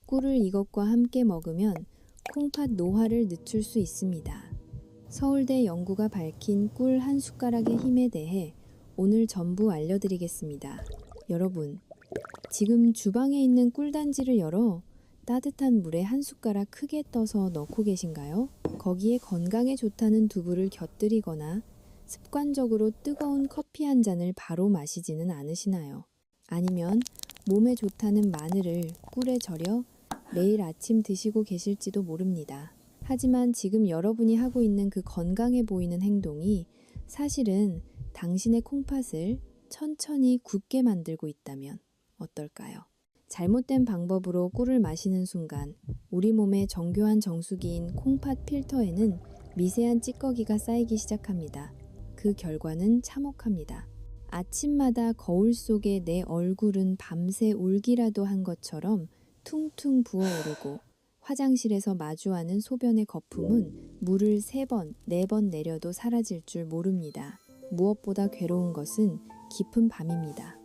꿀을 이것과 함께 먹으면 콩팥 노화를 늦출 수 있습니다. 서울대 연구가 밝힌 꿀 한 숟가락의 힘에 대해 오늘 전부 알려드리겠습니다. 여러분, 지금 주방에 있는 꿀단지를 열어 따뜻한 물에 한 숟가락 크게 떠서 넣고 계신가요? 거기에 건강에 좋다는 두부를 곁들이거나 습관적으로 뜨거운 커피 한 잔을 바로 마시지는 않으시나요? 아니면 몸에 좋다는 마늘을 꿀에 절여 매일 아침 드시고 계실지도 모릅니다. 하지만 지금 여러분이 하고 있는 그 건강해 보이는 행동이 사실은 당신의 콩팥을 천천히 굳게 만들고 있다면 어떨까요? 잘못된 방법으로 꿀을 마시는 순간 우리 몸의 정교한 정수기인 콩팥 필터에는 미세한 찌꺼기가 쌓이기 시작합니다. 그 결과는 참혹합니다. 아침마다 거울 속에 내 얼굴은 밤새 울기라도 한 것처럼 퉁퉁 부어오르고 화장실에서 마주하는 소변의 거품은 물을 3번, 4번 내려도 사라질 줄 모릅니다. 무엇보다 괴로운 것은 깊은 밤입니다.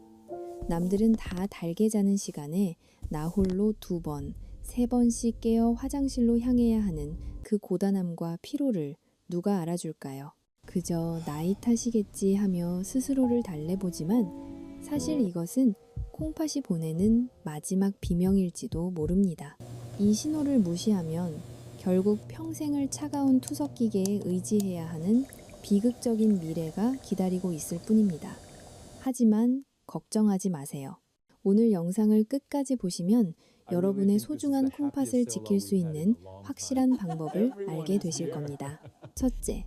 남들은 다 달게 자는 시간에 나 홀로 2번, 3번씩 깨어 화장실로 향해야 하는 그 고단함과 피로를 누가 알아줄까요? 그저 나이 탓이겠지 하며 스스로를 달래보지만 사실 이것은 콩팥이 보내는 마지막 비명일지도 모릅니다. 이 신호를 무시하면 결국 평생을 차가운 투석기계에 의지해야 하는 비극적인 미래가 기다리고 있을 뿐입니다. 하지만 걱정하지 마세요. 오늘 영상을 끝까지 보시면 여러분의 소중한 콩팥을 지킬 수 있는 확실한 방법을 알게 되실 겁니다. 첫째,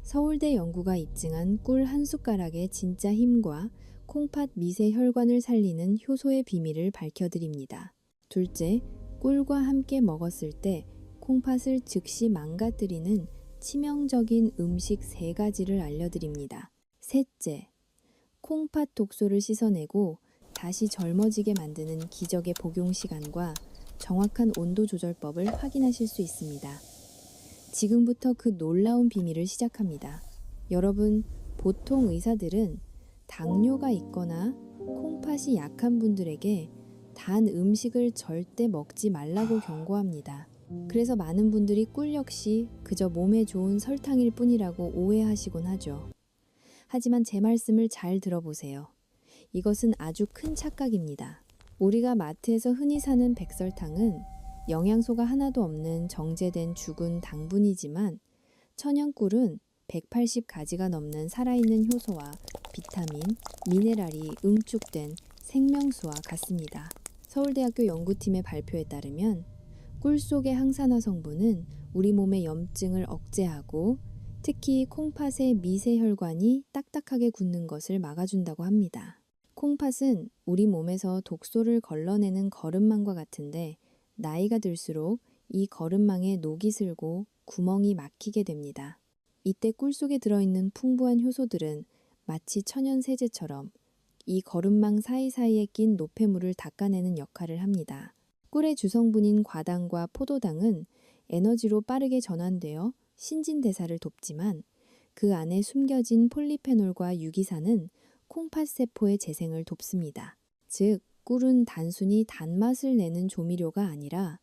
서울대 연구가 입증한 꿀 한 숟가락의 진짜 힘과 콩팥 미세 혈관을 살리는 효소의 비밀을 밝혀드립니다. 둘째, 꿀과 함께 먹었을 때 콩팥을 즉시 망가뜨리는 치명적인 음식 3가지를 알려드립니다. 셋째, 콩팥 독소를 씻어내고 다시 젊어지게 만드는 기적의 복용 시간과 정확한 온도 조절법을 확인하실 수 있습니다. 지금부터 그 놀라운 비밀을 시작합니다. 여러분, 보통 의사들은 당뇨가 있거나 콩팥이 약한 분들에게 단 음식을 절대 먹지 말라고 경고합니다. 그래서 많은 분들이 꿀 역시 그저 몸에 좋은 설탕일 뿐이라고 오해하시곤 하죠. 하지만 제 말씀을 잘 들어보세요. 이것은 아주 큰 착각입니다. 우리가 마트에서 흔히 사는 백설탕은 영양소가 하나도 없는 정제된 죽은 당분이지만 천연꿀은 180가지가 넘는 살아있는 효소와 비타민, 미네랄이 응축된 생명수와 같습니다. 서울대학교 연구팀의 발표에 따르면 꿀 속의 항산화 성분은 우리 몸의 염증을 억제하고 특히 콩팥의 미세 혈관이 딱딱하게 굳는 것을 막아준다고 합니다. 콩팥은 우리 몸에서 독소를 걸러내는 거름망과 같은데 나이가 들수록 이 거름망에 녹이 슬고 구멍이 막히게 됩니다. 이때 꿀 속에 들어있는 풍부한 효소들은 마치 천연 세제처럼 이 거름망 사이사이에 낀 노폐물을 닦아내는 역할을 합니다. 꿀의 주성분인 과당과 포도당은 에너지로 빠르게 전환되어 신진대사를 돕지만 그 안에 숨겨진 폴리페놀과 유기산은 콩팥 세포의 재생을 돕습니다. 즉, 꿀은 단순히 단맛을 내는 조미료가 아니라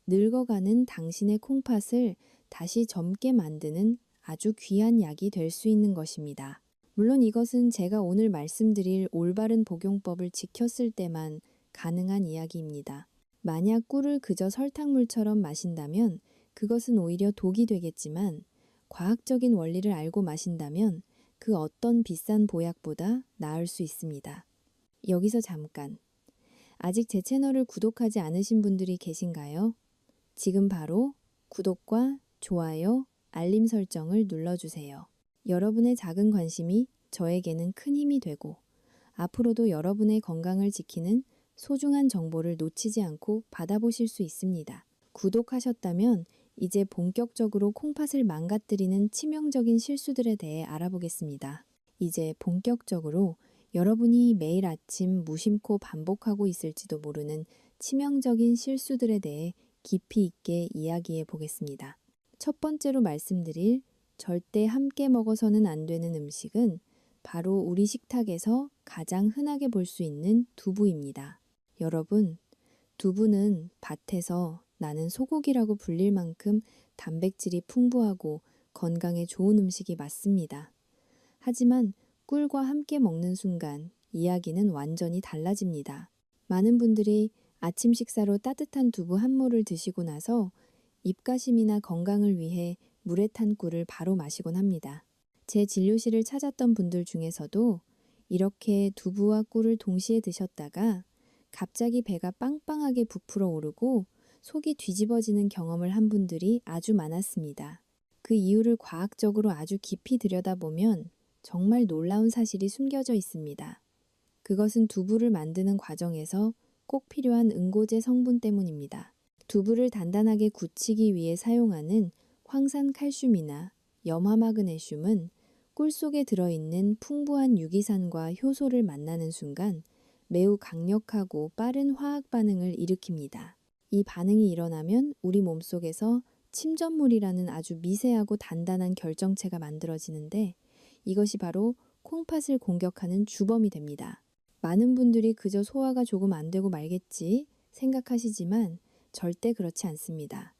늙어가는 당신의 콩팥을 다시 젊게 만드는 아주 귀한 약이 될 수 있는 것입니다. 물론 이것은 제가 오늘 말씀드릴 올바른 복용법을 지켰을 때만 가능한 이야기입니다. 만약 꿀을 그저 설탕물처럼 마신다면 그것은 오히려 독이 되겠지만 과학적인 원리를 알고 마신다면 그 어떤 비싼 보약보다 나을 수 있습니다. 여기서 잠깐. 아직 제 채널을 구독하지 않으신 분들이 계신가요? 지금 바로 구독과 좋아요, 알림 설정을 눌러주세요. 여러분의 작은 관심이 저에게는 큰 힘이 되고 앞으로도 여러분의 건강을 지키는 소중한 정보를 놓치지 않고 받아보실 수 있습니다. 구독하셨다면 이제 본격적으로 콩팥을 망가뜨리는 치명적인 실수들에 대해 알아보겠습니다. 이제 본격적으로 여러분이 매일 아침 무심코 반복하고 있을지도 모르는 치명적인 실수들에 대해 깊이 있게 이야기해 보겠습니다. 첫 번째로 말씀드릴 절대 함께 먹어서는 안 되는 음식은 바로 우리 식탁에서 가장 흔하게 볼 수 있는 두부입니다. 여러분, 두부는 밭에서 나는 소고기라고 불릴 만큼 단백질이 풍부하고 건강에 좋은 음식이 맞습니다. 하지만 꿀과 함께 먹는 순간 이야기는 완전히 달라집니다. 많은 분들이 아침 식사로 따뜻한 두부 한 모를 드시고 나서 입가심이나 건강을 위해 물에 탄 꿀을 바로 마시곤 합니다. 제 진료실을 찾았던 분들 중에서도 이렇게 두부와 꿀을 동시에 드셨다가 갑자기 배가 빵빵하게 부풀어 오르고 속이 뒤집어지는 경험을 한 분들이 아주 많았습니다. 그 이유를 과학적으로 아주 깊이 들여다보면 정말 놀라운 사실이 숨겨져 있습니다. 그것은 두부를 만드는 과정에서 꼭 필요한 응고제 성분 때문입니다. 두부를 단단하게 굳히기 위해 사용하는 황산칼슘이나 염화마그네슘은 꿀 속에 들어있는 풍부한 유기산과 효소를 만나는 순간 매우 강력하고 빠른 화학 반응을 일으킵니다. 이 반응이 일어나면 우리 몸속에서 침전물이라는 아주 미세하고 단단한 결정체가 만들어지는데 이것이 바로 콩팥을 공격하는 주범이 됩니다. 많은 분들이 그저 소화가 조금 안 되고 말겠지 생각하시지만 절대 그렇지 않습니다.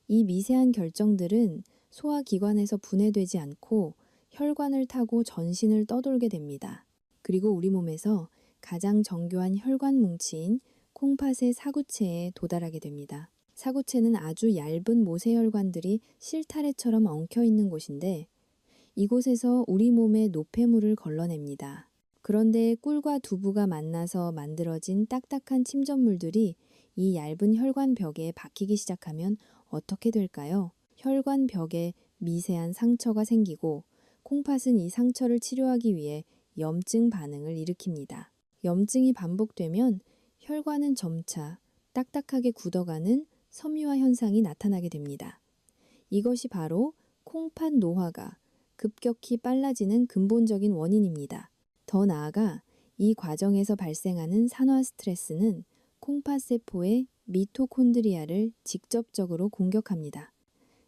이 미세한 결정들은 소화기관에서 분해되지 않고 혈관을 타고 전신을 떠돌게 됩니다. 그리고 우리 몸에서 가장 정교한 혈관 뭉치인 콩팥의 사구체에 도달하게 됩니다. 사구체는 아주 얇은 모세혈관들이 실타래처럼 엉켜 있는 곳인데 이곳에서 우리 몸의 노폐물을 걸러냅니다. 그런데 꿀과 두부가 만나서 만들어진 딱딱한 침전물들이 이 얇은 혈관 벽에 박히기 시작하면 어떻게 될까요? 혈관 벽에 미세한 상처가 생기고 콩팥은 이 상처를 치료하기 위해 염증 반응을 일으킵니다. 염증이 반복되면 혈관은 점차 딱딱하게 굳어가는 섬유화 현상이 나타나게 됩니다. 이것이 바로 콩팥 노화가 급격히 빨라지는 근본적인 원인입니다. 더 나아가 이 과정에서 발생하는 산화 스트레스는 콩팥 세포의 미토콘드리아를 직접적으로 공격합니다.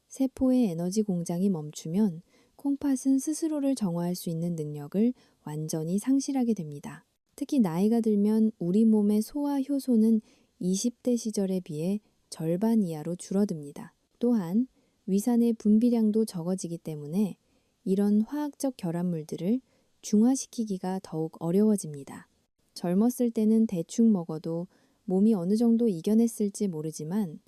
세포의 에너지 공장이 멈추면 콩팥은 스스로를 정화할 수 있는 능력을 완전히 상실하게 됩니다. 특히 나이가 들면 우리 몸의 소화 효소는 20대 시절에 비해 절반 이하로 줄어듭니다. 또한 위산의 분비량도 적어지기 때문에 이런 화학적 결합물들을 중화시키기가 더욱 어려워집니다. 젊었을 때는 대충 먹어도 몸이 어느 정도 이겨냈을지 모르지만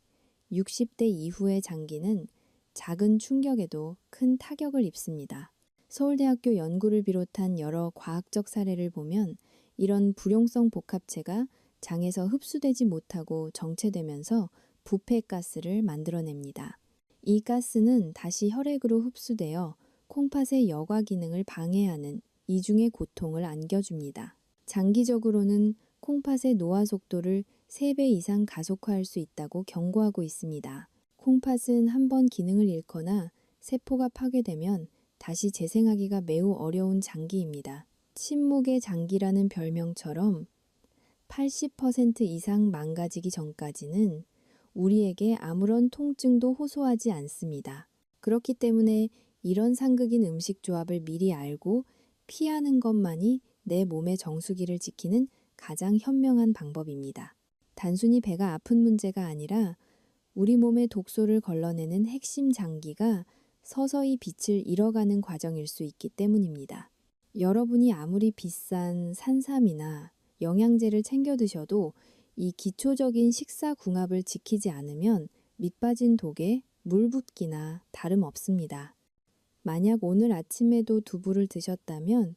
60대 이후의 장기는 작은 충격에도 큰 타격을 입습니다. 서울대학교 연구를 비롯한 여러 과학적 사례를 보면 이런 불용성 복합체가 장에서 흡수되지 못하고 정체되면서 부패가스를 만들어냅니다. 이 가스는 다시 혈액으로 흡수되어 콩팥의 여과 기능을 방해하는 이중의 고통을 안겨줍니다. 장기적으로는 콩팥의 노화 속도를 3배 이상 가속화할 수 있다고 경고하고 있습니다. 콩팥은 한번 기능을 잃거나 세포가 파괴되면 다시 재생하기가 매우 어려운 장기입니다. 침묵의 장기라는 별명처럼 80% 이상 망가지기 전까지는 우리에게 아무런 통증도 호소하지 않습니다. 그렇기 때문에 이런 상극인 음식 조합을 미리 알고 피하는 것만이 내 몸의 정수기를 지키는 가장 현명한 방법입니다. 단순히 배가 아픈 문제가 아니라 우리 몸의 독소를 걸러내는 핵심 장기가 서서히 빛을 잃어가는 과정일 수 있기 때문입니다. 여러분이 아무리 비싼 산삼이나 영양제를 챙겨 드셔도 이 기초적인 식사 궁합을 지키지 않으면 밑빠진 독에 물 붓기나 다름없습니다. 만약 오늘 아침에도 두부를 드셨다면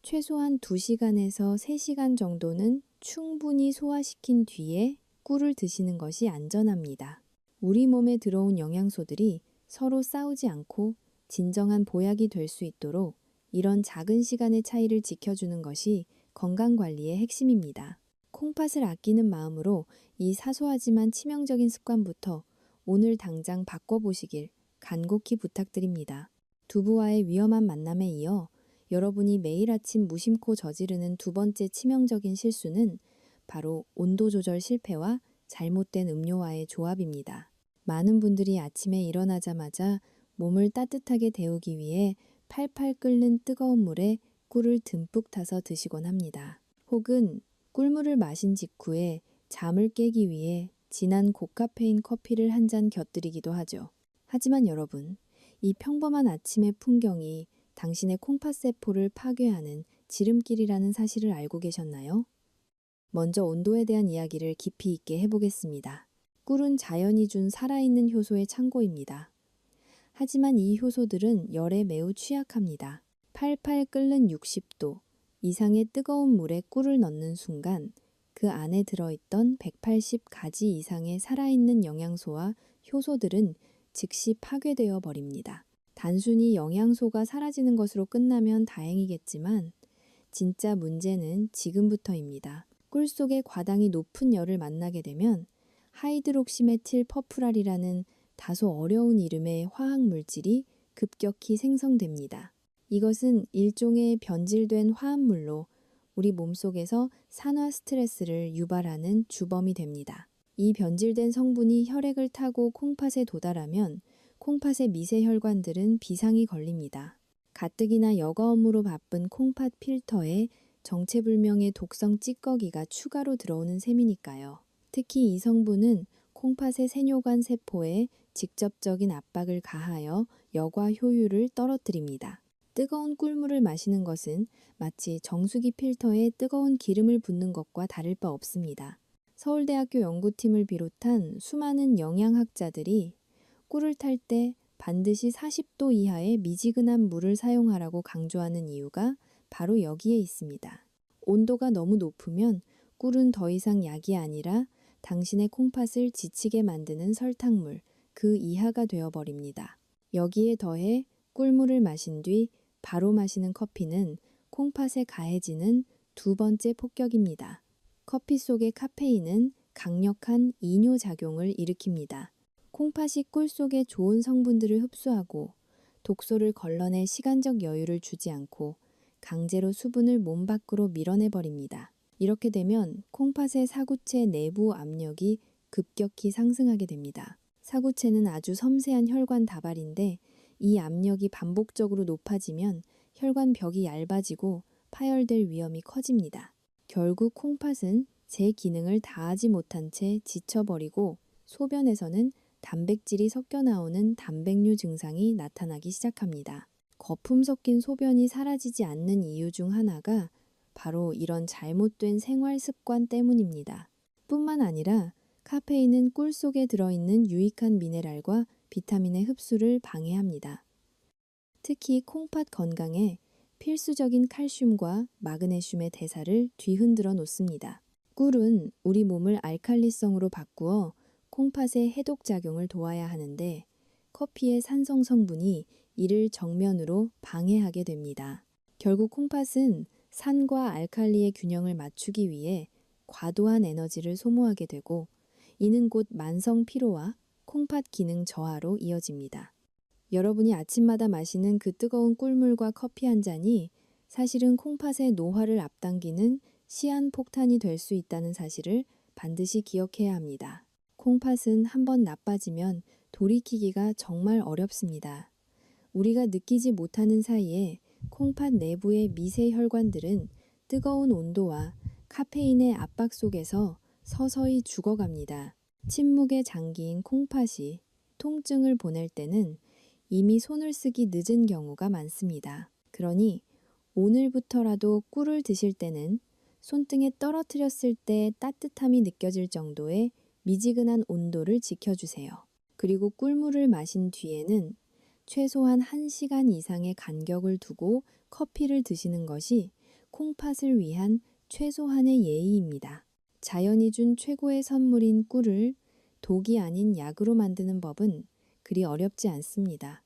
최소한 2시간에서 3시간 정도는 충분히 소화시킨 뒤에 꿀을 드시는 것이 안전합니다. 우리 몸에 들어온 영양소들이 서로 싸우지 않고 진정한 보약이 될 수 있도록 이런 작은 시간의 차이를 지켜주는 것이 건강관리의 핵심입니다. 콩팥을 아끼는 마음으로 이 사소하지만 치명적인 습관부터 오늘 당장 바꿔보시길 간곡히 부탁드립니다. 두부와의 위험한 만남에 이어 여러분이 매일 아침 무심코 저지르는 두 번째 치명적인 실수는 바로 온도 조절 실패와 잘못된 음료와의 조합입니다. 많은 분들이 아침에 일어나자마자 몸을 따뜻하게 데우기 위해 팔팔 끓는 뜨거운 물에 꿀을 듬뿍 타서 드시곤 합니다. 혹은 꿀물을 마신 직후에 잠을 깨기 위해 진한 고카페인 커피를 한 잔 곁들이기도 하죠. 하지만 여러분, 이 평범한 아침의 풍경이 당신의 콩팥세포를 파괴하는 지름길이라는 사실을 알고 계셨나요? 먼저 온도에 대한 이야기를 깊이 있게 해보겠습니다. 꿀은 자연이 준 살아있는 효소의 창고입니다. 하지만 이 효소들은 열에 매우 취약합니다. 팔팔 끓는 60도 이상의 뜨거운 물에 꿀을 넣는 순간 그 안에 들어있던 180가지 이상의 살아있는 영양소와 효소들은 즉시 파괴되어 버립니다. 단순히 영양소가 사라지는 것으로 끝나면 다행이겠지만 진짜 문제는 지금부터입니다. 꿀 속에 과당이 높은 열을 만나게 되면 하이드록시메틸 퍼프랄이라는 다소 어려운 이름의 화학 물질이 급격히 생성됩니다. 이것은 일종의 변질된 화합물로 우리 몸속에서 산화 스트레스를 유발하는 주범이 됩니다. 이 변질된 성분이 혈액을 타고 콩팥에 도달하면 콩팥의 미세 혈관들은 비상이 걸립니다. 가뜩이나 여가 업무로 바쁜 콩팥 필터에 정체불명의 독성 찌꺼기가 추가로 들어오는 셈이니까요. 특히 이 성분은 콩팥의 세뇨관 세포에 직접적인 압박을 가하여 여과 효율을 떨어뜨립니다. 뜨거운 꿀물을 마시는 것은 마치 정수기 필터에 뜨거운 기름을 붓는 것과 다를 바 없습니다. 서울대학교 연구팀을 비롯한 수많은 영양학자들이 꿀을 탈 때 반드시 40도 이하의 미지근한 물을 사용하라고 강조하는 이유가 바로 여기에 있습니다. 온도가 너무 높으면 꿀은 더 이상 약이 아니라 당신의 콩팥을 지치게 만드는 설탕물, 그 이하가 되어버립니다. 여기에 더해 꿀물을 마신 뒤 바로 마시는 커피는 콩팥에 가해지는 두 번째 폭격입니다. 커피 속의 카페인은 강력한 이뇨작용을 일으킵니다. 콩팥이 꿀 속의 좋은 성분들을 흡수하고 독소를 걸러낼 시간적 여유를 주지 않고 강제로 수분을 몸 밖으로 밀어내버립니다. 이렇게 되면 콩팥의 사구체 내부 압력이 급격히 상승하게 됩니다. 사구체는 아주 섬세한 혈관 다발인데 이 압력이 반복적으로 높아지면 혈관 벽이 얇아지고 파열될 위험이 커집니다. 결국 콩팥은 제 기능을 다하지 못한 채 지쳐버리고 소변에서는 단백질이 섞여 나오는 단백류 증상이 나타나기 시작합니다. 거품 섞인 소변이 사라지지 않는 이유 중 하나가 바로 이런 잘못된 생활 습관 때문입니다. 뿐만 아니라 카페인은 꿀 속에 들어있는 유익한 미네랄과 비타민의 흡수를 방해합니다. 특히 콩팥 건강에 필수적인 칼슘과 마그네슘의 대사를 뒤흔들어 놓습니다. 꿀은 우리 몸을 알칼리성으로 바꾸어 콩팥의 해독작용을 도와야 하는데 커피의 산성 성분이 이를 정면으로 방해하게 됩니다. 결국 콩팥은 산과 알칼리의 균형을 맞추기 위해 과도한 에너지를 소모하게 되고 이는 곧 만성 피로와 콩팥 기능 저하로 이어집니다. 여러분이 아침마다 마시는 그 뜨거운 꿀물과 커피 한 잔이 사실은 콩팥의 노화를 앞당기는 시한폭탄이 될 수 있다는 사실을 반드시 기억해야 합니다. 콩팥은 한번 나빠지면 돌이키기가 정말 어렵습니다. 우리가 느끼지 못하는 사이에 콩팥 내부의 미세 혈관들은 뜨거운 온도와 카페인의 압박 속에서 서서히 죽어갑니다. 침묵의 장기인 콩팥이 통증을 보낼 때는 이미 손을 쓰기 늦은 경우가 많습니다. 그러니 오늘부터라도 꿀을 드실 때는 손등에 떨어뜨렸을 때 따뜻함이 느껴질 정도의 미지근한 온도를 지켜주세요. 그리고 꿀물을 마신 뒤에는 최소한 1시간 이상의 간격을 두고 커피를 드시는 것이 콩팥을 위한 최소한의 예의입니다. 자연이 준 최고의 선물인 꿀을 독이 아닌 약으로 만드는 법은 그리 어렵지 않습니다.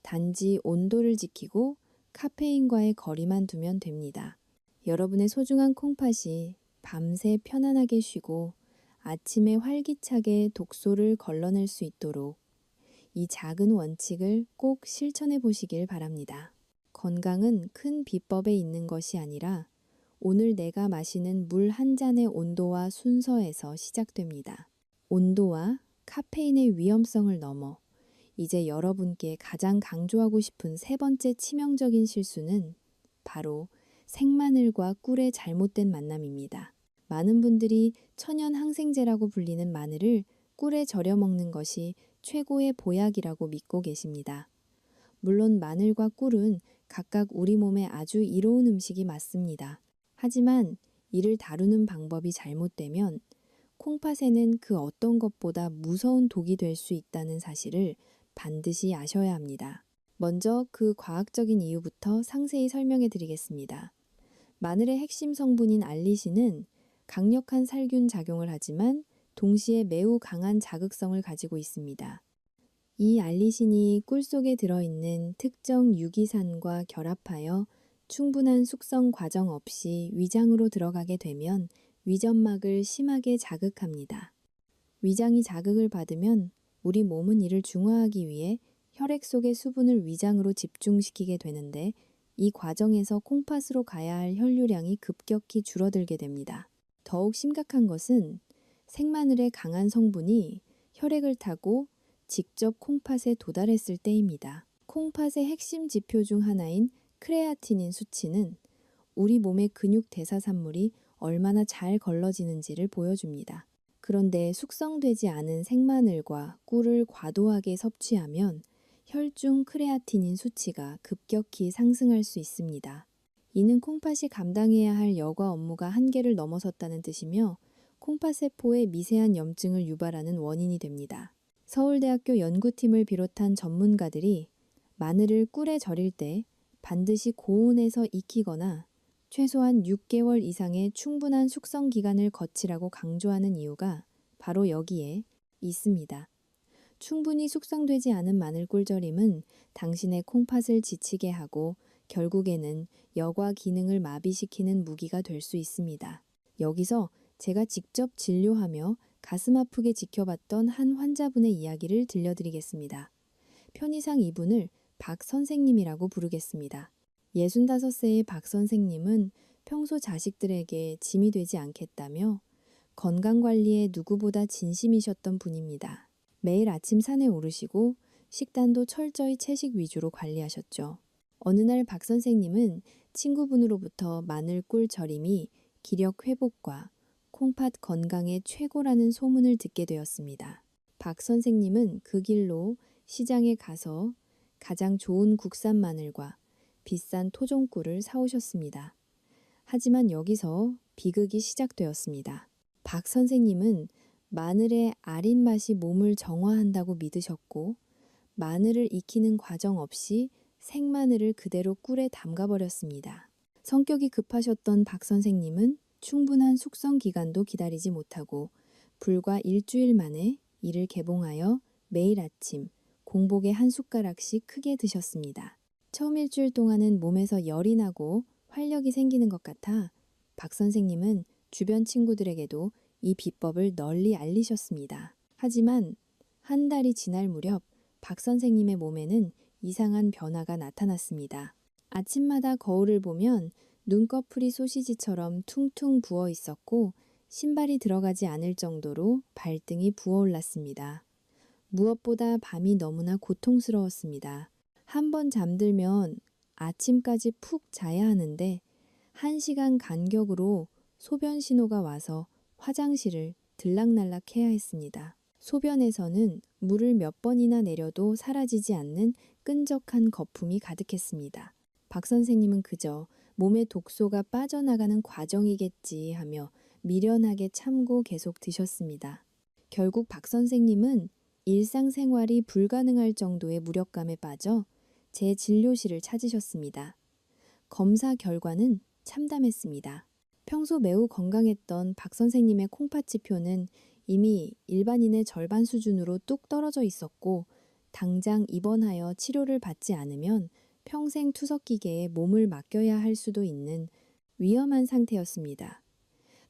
단지 온도를 지키고 카페인과의 거리만 두면 됩니다. 여러분의 소중한 콩팥이 밤새 편안하게 쉬고 아침에 활기차게 독소를 걸러낼 수 있도록 이 작은 원칙을 꼭 실천해 보시길 바랍니다. 건강은 큰 비법에 있는 것이 아니라 오늘 내가 마시는 물 한 잔의 온도와 순서에서 시작됩니다. 온도와 카페인의 위험성을 넘어 이제 여러분께 가장 강조하고 싶은 세 번째 치명적인 실수는 바로 생마늘과 꿀의 잘못된 만남입니다. 많은 분들이 천연 항생제라고 불리는 마늘을 꿀에 절여 먹는 것이 최고의 보약이라고 믿고 계십니다. 물론 마늘과 꿀은 각각 우리 몸에 아주 이로운 음식이 맞습니다. 하지만 이를 다루는 방법이 잘못되면 콩팥에는 그 어떤 것보다 무서운 독이 될 수 있다는 사실을 반드시 아셔야 합니다. 먼저 그 과학적인 이유부터 상세히 설명해 드리겠습니다. 마늘의 핵심 성분인 알리신은 강력한 살균 작용을 하지만 동시에 매우 강한 자극성을 가지고 있습니다. 이 알리신이 꿀 속에 들어있는 특정 유기산과 결합하여 충분한 숙성 과정 없이 위장으로 들어가게 되면 위점막을 심하게 자극합니다. 위장이 자극을 받으면 우리 몸은 이를 중화하기 위해 혈액 속의 수분을 위장으로 집중시키게 되는데 이 과정에서 콩팥으로 가야 할 혈류량이 급격히 줄어들게 됩니다. 더욱 심각한 것은 생마늘의 강한 성분이 혈액을 타고 직접 콩팥에 도달했을 때입니다. 콩팥의 핵심 지표 중 하나인 크레아티닌 수치는 우리 몸의 근육 대사산물이 얼마나 잘 걸러지는지를 보여줍니다. 그런데 숙성되지 않은 생마늘과 꿀을 과도하게 섭취하면 혈중 크레아티닌 수치가 급격히 상승할 수 있습니다. 이는 콩팥이 감당해야 할 여과 업무가 한계를 넘어섰다는 뜻이며 콩팥 세포에 미세한 염증을 유발하는 원인이 됩니다. 서울대학교 연구팀을 비롯한 전문가들이 마늘을 꿀에 절일 때 반드시 고온에서 익히거나 최소한 6개월 이상의 충분한 숙성 기간을 거치라고 강조하는 이유가 바로 여기에 있습니다. 충분히 숙성되지 않은 마늘 꿀절임은 당신의 콩팥을 지치게 하고 결국에는 여과 기능을 마비시키는 무기가 될 수 있습니다. 여기서 제가 직접 진료하며 가슴 아프게 지켜봤던 한 환자분의 이야기를 들려드리겠습니다. 편의상 이분을 박 선생님이라고 부르겠습니다. 65세의 박 선생님은 평소 자식들에게 짐이 되지 않겠다며 건강관리에 누구보다 진심이셨던 분입니다. 매일 아침 산에 오르시고 식단도 철저히 채식 위주로 관리하셨죠. 어느 날 박 선생님은 친구분으로부터 마늘꿀 절임이 기력 회복과 콩팥 건강에 최고라는 소문을 듣게 되었습니다. 박 선생님은 그 길로 시장에 가서 가장 좋은 국산 마늘과 비싼 토종꿀을 사오셨습니다. 하지만 여기서 비극이 시작되었습니다. 박 선생님은 마늘의 아린 맛이 몸을 정화한다고 믿으셨고 마늘을 익히는 과정 없이 생마늘을 그대로 꿀에 담가버렸습니다. 성격이 급하셨던 박 선생님은 충분한 숙성 기간도 기다리지 못하고 불과 일주일 만에 이를 개봉하여 매일 아침 공복에 한 숟가락씩 크게 드셨습니다. 처음 일주일 동안은 몸에서 열이 나고 활력이 생기는 것 같아 박 선생님은 주변 친구들에게도 이 비법을 널리 알리셨습니다. 하지만 한 달이 지날 무렵 박 선생님의 몸에는 이상한 변화가 나타났습니다. 아침마다 거울을 보면 눈꺼풀이 소시지처럼 퉁퉁 부어 있었고 신발이 들어가지 않을 정도로 발등이 부어올랐습니다. 무엇보다 밤이 너무나 고통스러웠습니다. 한 번 잠들면 아침까지 푹 자야 하는데 1시간 간격으로 소변 신호가 와서 화장실을 들락날락 해야 했습니다. 소변에서는 물을 몇 번이나 내려도 사라지지 않는 끈적한 거품이 가득했습니다. 박 선생님은 그저 몸의 독소가 빠져나가는 과정이겠지 하며 미련하게 참고 계속 드셨습니다. 결국 박 선생님은 일상생활이 불가능할 정도의 무력감에 빠져 제 진료실을 찾으셨습니다. 검사 결과는 참담했습니다. 평소 매우 건강했던 박 선생님의 콩팥 지표는 이미 일반인의 절반 수준으로 뚝 떨어져 있었고 당장 입원하여 치료를 받지 않으면 평생 투석기계에 몸을 맡겨야 할 수도 있는 위험한 상태였습니다.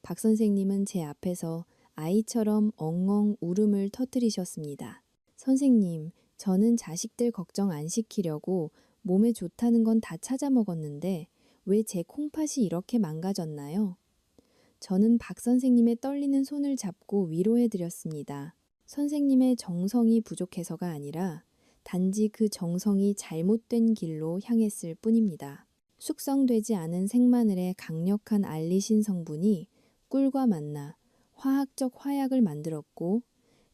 박 선생님은 제 앞에서 아이처럼 엉엉 울음을 터뜨리셨습니다. 선생님, 저는 자식들 걱정 안 시키려고 몸에 좋다는 건 다 찾아 먹었는데 왜 제 콩팥이 이렇게 망가졌나요? 저는 박 선생님의 떨리는 손을 잡고 위로해 드렸습니다. 선생님의 정성이 부족해서가 아니라 단지 그 정성이 잘못된 길로 향했을 뿐입니다. 숙성되지 않은 생마늘의 강력한 알리신 성분이 꿀과 만나 화학적 화약을 만들었고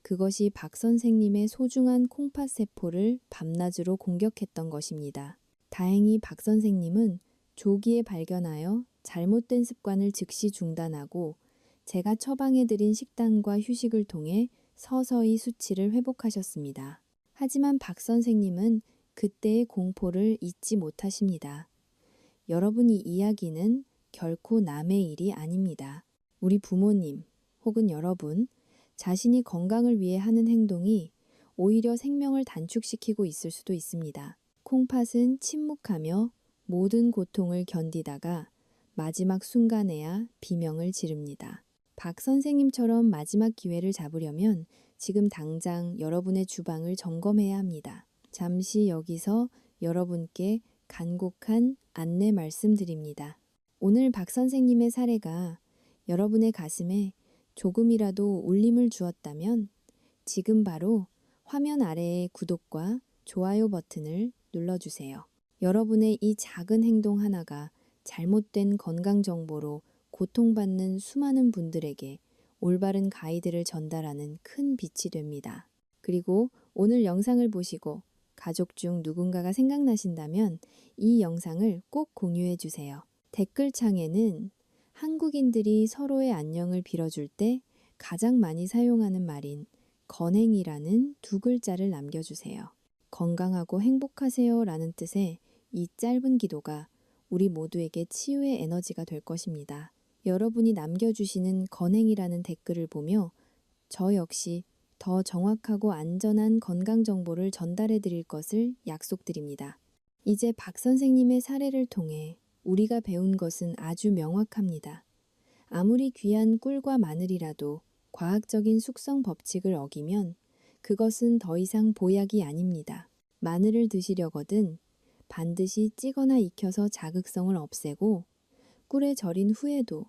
그것이 박 선생님의 소중한 콩팥 세포를 밤낮으로 공격했던 것입니다. 다행히 박 선생님은 조기에 발견하여 잘못된 습관을 즉시 중단하고 제가 처방해드린 식단과 휴식을 통해 서서히 수치를 회복하셨습니다. 하지만 박 선생님은 그때의 공포를 잊지 못하십니다. 여러분이 이야기는 결코 남의 일이 아닙니다. 우리 부모님 혹은 여러분 자신이 건강을 위해 하는 행동이 오히려 생명을 단축시키고 있을 수도 있습니다. 콩팥은 침묵하며 모든 고통을 견디다가 마지막 순간에야 비명을 지릅니다. 박 선생님처럼 마지막 기회를 잡으려면 지금 당장 여러분의 주방을 점검해야 합니다. 잠시 여기서 여러분께 간곡한 안내 말씀드립니다. 오늘 박 선생님의 사례가 여러분의 가슴에 조금이라도 울림을 주었다면 지금 바로 화면 아래의 구독과 좋아요 버튼을 눌러주세요. 여러분의 이 작은 행동 하나가 잘못된 건강 정보로 고통받는 수많은 분들에게 올바른 가이드를 전달하는 큰 빛이 됩니다. 그리고 오늘 영상을 보시고 가족 중 누군가가 생각나신다면 이 영상을 꼭 공유해 주세요. 댓글창에는 한국인들이 서로의 안녕을 빌어줄 때 가장 많이 사용하는 말인 건행이라는 두 글자를 남겨주세요. 건강하고 행복하세요 라는 뜻의 이 짧은 기도가 우리 모두에게 치유의 에너지가 될 것입니다. 여러분이 남겨주시는 건행이라는 댓글을 보며 저 역시 더 정확하고 안전한 건강 정보를 전달해 드릴 것을 약속드립니다. 이제 박 선생님의 사례를 통해 우리가 배운 것은 아주 명확합니다. 아무리 귀한 꿀과 마늘이라도 과학적인 숙성 법칙을 어기면 그것은 더 이상 보약이 아닙니다. 마늘을 드시려거든 반드시 찌거나 익혀서 자극성을 없애고 꿀에 절인 후에도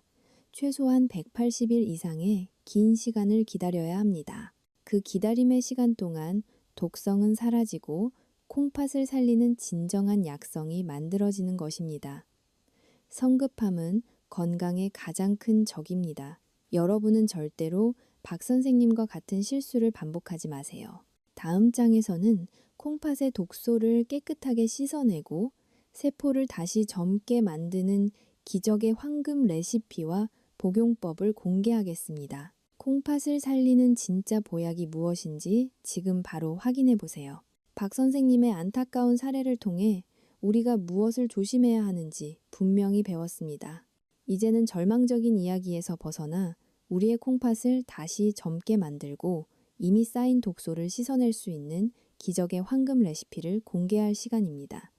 최소한 180일 이상의 긴 시간을 기다려야 합니다. 그 기다림의 시간 동안 독성은 사라지고 콩팥을 살리는 진정한 약성이 만들어지는 것입니다. 성급함은 건강의 가장 큰 적입니다. 여러분은 절대로 박 선생님과 같은 실수를 반복하지 마세요. 다음 장에서는 콩팥의 독소를 깨끗하게 씻어내고 세포를 다시 젊게 만드는 기적의 황금 레시피와 복용법을 공개하겠습니다. 콩팥을 살리는 진짜 보약이 무엇인지 지금 바로 확인해 보세요. 박 선생님의 안타까운 사례를 통해 우리가 무엇을 조심해야 하는지 분명히 배웠습니다. 이제는 절망적인 이야기에서 벗어나 우리의 콩팥을 다시 젊게 만들고 이미 쌓인 독소를 씻어낼 수 있는 기적의 황금 레시피를 공개할 시간입니다.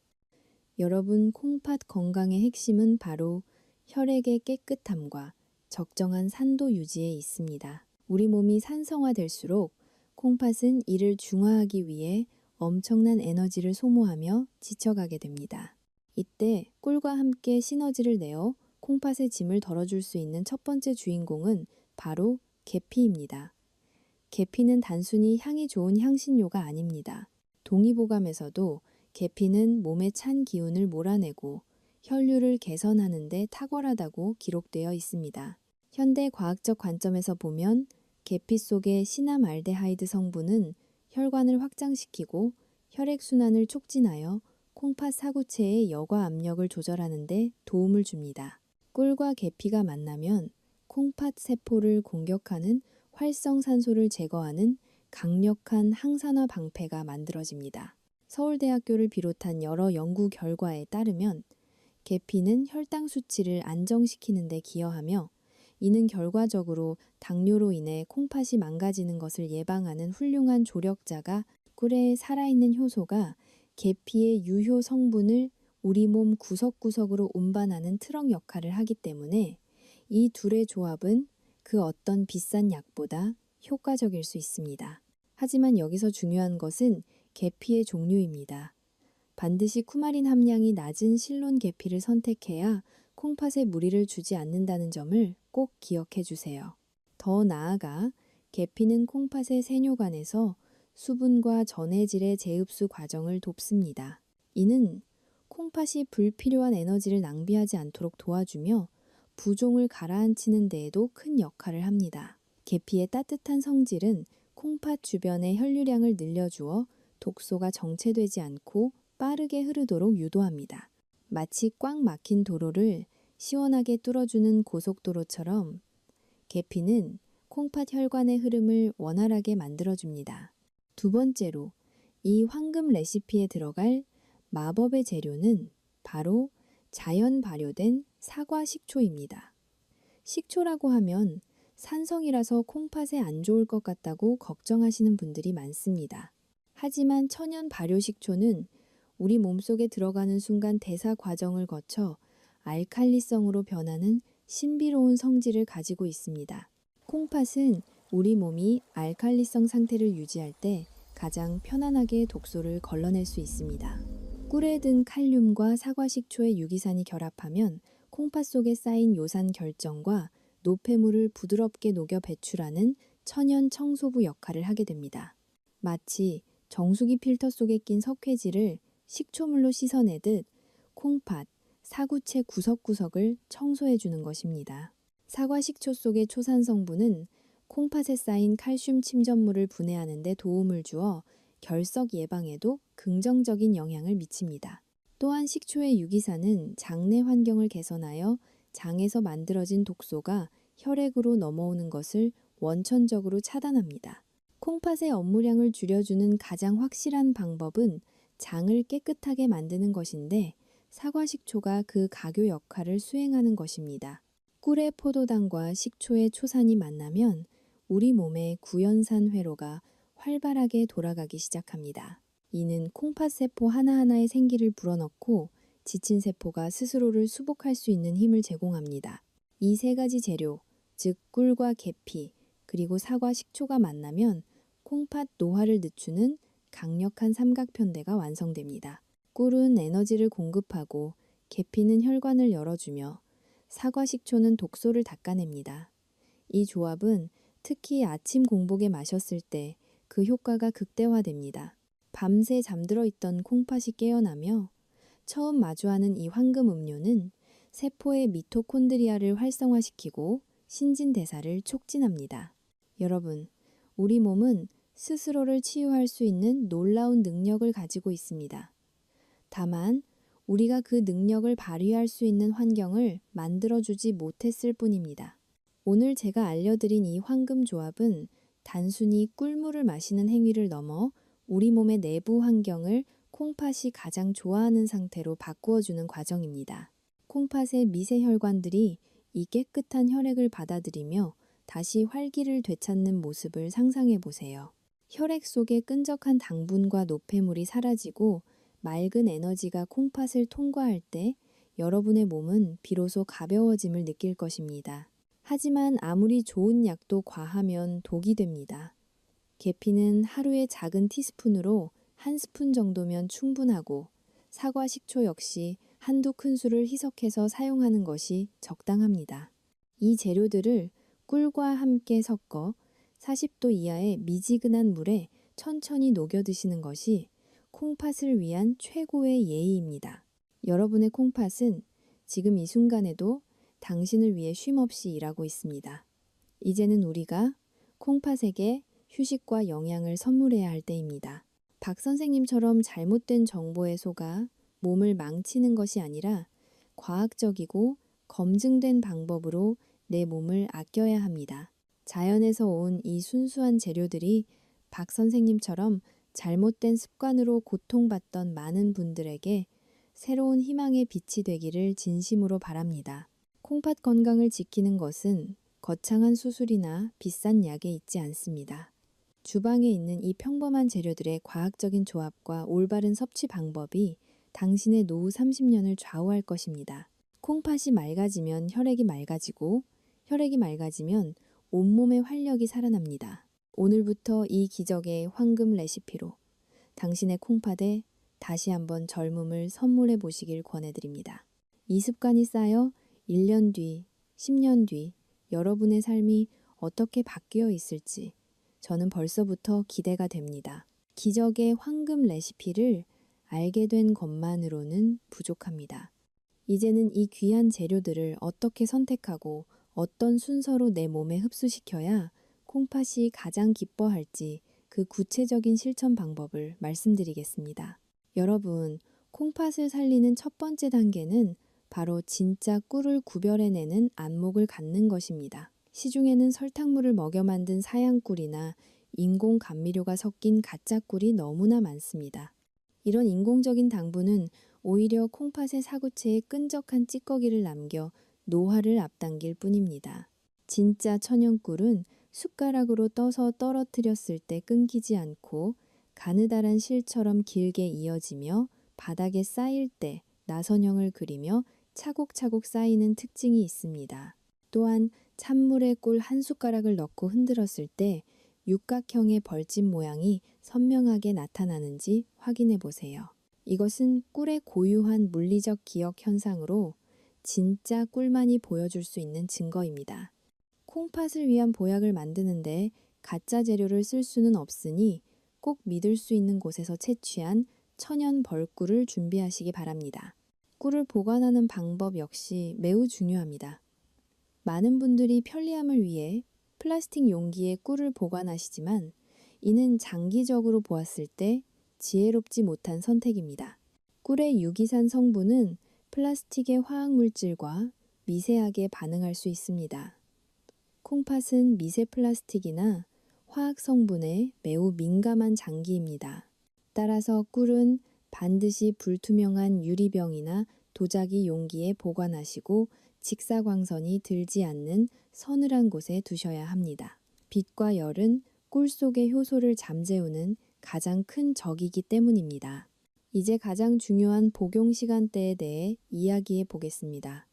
여러분, 콩팥 건강의 핵심은 바로 혈액의 깨끗함과 적정한 산도 유지에 있습니다. 우리 몸이 산성화될수록 콩팥은 이를 중화하기 위해 엄청난 에너지를 소모하며 지쳐가게 됩니다. 이때 꿀과 함께 시너지를 내어 콩팥의 짐을 덜어줄 수 있는 첫 번째 주인공은 바로 계피입니다. 계피는 단순히 향이 좋은 향신료가 아닙니다. 동의보감에서도 계피는 몸의 찬 기운을 몰아내고 혈류를 개선하는 데 탁월하다고 기록되어 있습니다. 현대 과학적 관점에서 보면 계피 속의 시나말데하이드 성분은 혈관을 확장시키고 혈액순환을 촉진하여 콩팥 사구체의 여과 압력을 조절하는 데 도움을 줍니다. 꿀과 계피가 만나면 콩팥 세포를 공격하는 활성산소를 제거하는 강력한 항산화 방패가 만들어집니다. 서울대학교를 비롯한 여러 연구 결과에 따르면 계피는 혈당 수치를 안정시키는 데 기여하며 이는 결과적으로 당뇨로 인해 콩팥이 망가지는 것을 예방하는 훌륭한 조력자가 꿀의 살아있는 효소가 계피의 유효 성분을 우리 몸 구석구석으로 운반하는 트럭 역할을 하기 때문에 이 둘의 조합은 그 어떤 비싼 약보다 효과적일 수 있습니다. 하지만 여기서 중요한 것은 계피의 종류입니다. 반드시 쿠마린 함량이 낮은 실론 계피를 선택해야 콩팥에 무리를 주지 않는다는 점을 꼭 기억해 주세요. 더 나아가 계피는 콩팥의 세뇨관에서 수분과 전해질의 재흡수 과정을 돕습니다. 이는 콩팥이 불필요한 에너지를 낭비하지 않도록 도와주며 부종을 가라앉히는 데에도 큰 역할을 합니다. 계피의 따뜻한 성질은 콩팥 주변의 혈류량을 늘려주어 독소가 정체되지 않고 빠르게 흐르도록 유도합니다. 마치 꽉 막힌 도로를 시원하게 뚫어주는 고속도로처럼 계피는 콩팥 혈관의 흐름을 원활하게 만들어줍니다. 두 번째로, 이 황금 레시피에 들어갈 마법의 재료는 바로 자연 발효된 사과 식초입니다. 식초라고 하면 산성이라서 콩팥에 안 좋을 것 같다고 걱정하시는 분들이 많습니다. 하지만 천연 발효 식초는 우리 몸속에 들어가는 순간 대사 과정을 거쳐 알칼리성으로 변하는 신비로운 성질을 가지고 있습니다. 콩팥은 우리 몸이 알칼리성 상태를 유지할 때 가장 편안하게 독소를 걸러낼 수 있습니다. 꿀에 든 칼륨과 사과식초의 유기산이 결합하면 콩팥 속에 쌓인 요산 결정과 노폐물을 부드럽게 녹여 배출하는 천연 청소부 역할을 하게 됩니다. 마치 정수기 필터 속에 낀 석회질을 식초물로 씻어내듯 콩팥, 사구체 구석구석을 청소해 주는 것입니다. 사과 식초 속의 초산 성분은 콩팥에 쌓인 칼슘 침전물을 분해하는 데 도움을 주어 결석 예방에도 긍정적인 영향을 미칩니다. 또한 식초의 유기산은 장내 환경을 개선하여 장에서 만들어진 독소가 혈액으로 넘어오는 것을 원천적으로 차단합니다. 콩팥의 업무량을 줄여주는 가장 확실한 방법은 장을 깨끗하게 만드는 것인데 사과 식초가 그 가교 역할을 수행하는 것입니다. 꿀의 포도당과 식초의 초산이 만나면 우리 몸의 구연산 회로가 활발하게 돌아가기 시작합니다. 이는 콩팥 세포 하나하나의 생기를 불어넣고 지친 세포가 스스로를 수복할 수 있는 힘을 제공합니다. 이 세 가지 재료, 즉 꿀과 계피, 그리고 사과 식초가 만나면 콩팥 노화를 늦추는 강력한 삼각편대가 완성됩니다. 꿀은 에너지를 공급하고 계피는 혈관을 열어주며 사과 식초는 독소를 닦아냅니다. 이 조합은 특히 아침 공복에 마셨을 때 그 효과가 극대화됩니다. 밤새 잠들어 있던 콩팥이 깨어나며 처음 마주하는 이 황금 음료는 세포의 미토콘드리아를 활성화시키고 신진대사를 촉진합니다. 여러분, 우리 몸은 스스로를 치유할 수 있는 놀라운 능력을 가지고 있습니다. 다만 우리가 그 능력을 발휘할 수 있는 환경을 만들어주지 못했을 뿐입니다. 오늘 제가 알려드린 이 황금 조합은 단순히 꿀물을 마시는 행위를 넘어 우리 몸의 내부 환경을 콩팥이 가장 좋아하는 상태로 바꾸어주는 과정입니다. 콩팥의 미세 혈관들이 이 깨끗한 혈액을 받아들이며 다시 활기를 되찾는 모습을 상상해 보세요. 혈액 속의 끈적한 당분과 노폐물이 사라지고 맑은 에너지가 콩팥을 통과할 때 여러분의 몸은 비로소 가벼워짐을 느낄 것입니다. 하지만 아무리 좋은 약도 과하면 독이 됩니다. 계피는 하루에 작은 티스푼으로 한 스푼 정도면 충분하고 사과 식초 역시 한두 큰술을 희석해서 사용하는 것이 적당합니다. 이 재료들을 꿀과 함께 섞어 40도 이하의 미지근한 물에 천천히 녹여 드시는 것이 콩팥을 위한 최고의 예의입니다. 여러분의 콩팥은 지금 이 순간에도 당신을 위해 쉼없이 일하고 있습니다. 이제는 우리가 콩팥에게 휴식과 영양을 선물해야 할 때입니다. 박 선생님처럼 잘못된 정보에 속아 몸을 망치는 것이 아니라 과학적이고 검증된 방법으로 내 몸을 아껴야 합니다. 자연에서 온 이 순수한 재료들이 박 선생님처럼 잘못된 습관으로 고통받던 많은 분들에게 새로운 희망의 빛이 되기를 진심으로 바랍니다. 콩팥 건강을 지키는 것은 거창한 수술이나 비싼 약에 있지 않습니다. 주방에 있는 이 평범한 재료들의 과학적인 조합과 올바른 섭취 방법이 당신의 노후 30년을 좌우할 것입니다. 콩팥이 맑아지면 혈액이 맑아지고 혈액이 맑아지면 온몸의 활력이 살아납니다. 오늘부터 이 기적의 황금 레시피로 당신의 콩팥에 다시 한번 젊음을 선물해 보시길 권해드립니다. 이 습관이 쌓여 1년 뒤, 10년 뒤 여러분의 삶이 어떻게 바뀌어 있을지 저는 벌써부터 기대가 됩니다. 기적의 황금 레시피를 알게 된 것만으로는 부족합니다. 이제는 이 귀한 재료들을 어떻게 선택하고 어떤 순서로 내 몸에 흡수시켜야 콩팥이 가장 기뻐할지 그 구체적인 실천 방법을 말씀드리겠습니다. 여러분, 콩팥을 살리는 첫 번째 단계는 바로 진짜 꿀을 구별해내는 안목을 갖는 것입니다. 시중에는 설탕물을 먹여 만든 사양꿀이나 인공 감미료가 섞인 가짜 꿀이 너무나 많습니다. 이런 인공적인 당분은 오히려 콩팥의 사구체에 끈적한 찌꺼기를 남겨 노화를 앞당길 뿐입니다. 진짜 천연꿀은 숟가락으로 떠서 떨어뜨렸을 때 끊기지 않고 가느다란 실처럼 길게 이어지며 바닥에 쌓일 때 나선형을 그리며 차곡차곡 쌓이는 특징이 있습니다. 또한 찬물에 꿀 한 숟가락을 넣고 흔들었을 때 육각형의 벌집 모양이 선명하게 나타나는지 확인해 보세요. 이것은 꿀의 고유한 물리적 기억 현상으로 진짜 꿀만이 보여줄 수 있는 증거입니다. 콩팥을 위한 보약을 만드는데 가짜 재료를 쓸 수는 없으니 꼭 믿을 수 있는 곳에서 채취한 천연 벌꿀을 준비하시기 바랍니다. 꿀을 보관하는 방법 역시 매우 중요합니다. 많은 분들이 편리함을 위해 플라스틱 용기에 꿀을 보관하시지만 이는 장기적으로 보았을 때 지혜롭지 못한 선택입니다. 꿀의 유기산 성분은 플라스틱의 화학물질과 미세하게 반응할 수 있습니다. 콩팥은 미세 플라스틱이나 화학 성분에 매우 민감한 장기입니다. 따라서 꿀은 반드시 불투명한 유리병이나 도자기 용기에 보관하시고 직사광선이 들지 않는 서늘한 곳에 두셔야 합니다. 빛과 열은 꿀 속의 효소를 잠재우는 가장 큰 적이기 때문입니다. 이제 가장 중요한 복용 시간대에 대해 이야기해 보겠습니다.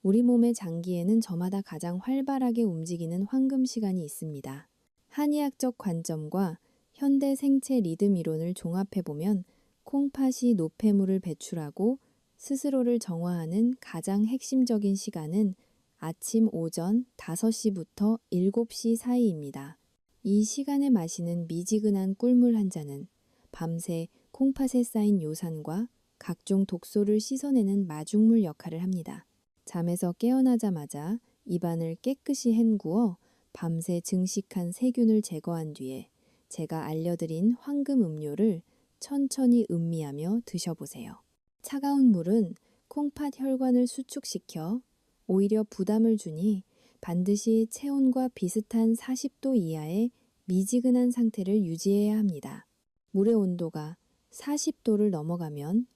우리 몸의 장기에는 저마다 가장 활발하게 움직이는 황금 시간이 있습니다. 한의학적 관점과 현대 생체 리듬 이론을 종합해보면 콩팥이 노폐물을 배출하고 스스로를 정화하는 가장 핵심적인 시간은 아침 오전 5시부터 7시 사이입니다. 이 시간에 마시는 미지근한 꿀물 한 잔은 밤새 콩팥에 쌓인 요산과 각종 독소를 씻어내는 마중물 역할을 합니다. 잠에서 깨어나자마자 입안을 깨끗이 헹구어 밤새 증식한 세균을 제거한 뒤에 제가 알려드린 황금 음료를 천천히 음미하며 드셔보세요. 차가운 물은 콩팥 혈관을 수축시켜 오히려 부담을 주니 반드시 체온과 비슷한 40도 이하의 미지근한 상태를 유지해야 합니다. 물의 온도가 40도를 넘어가면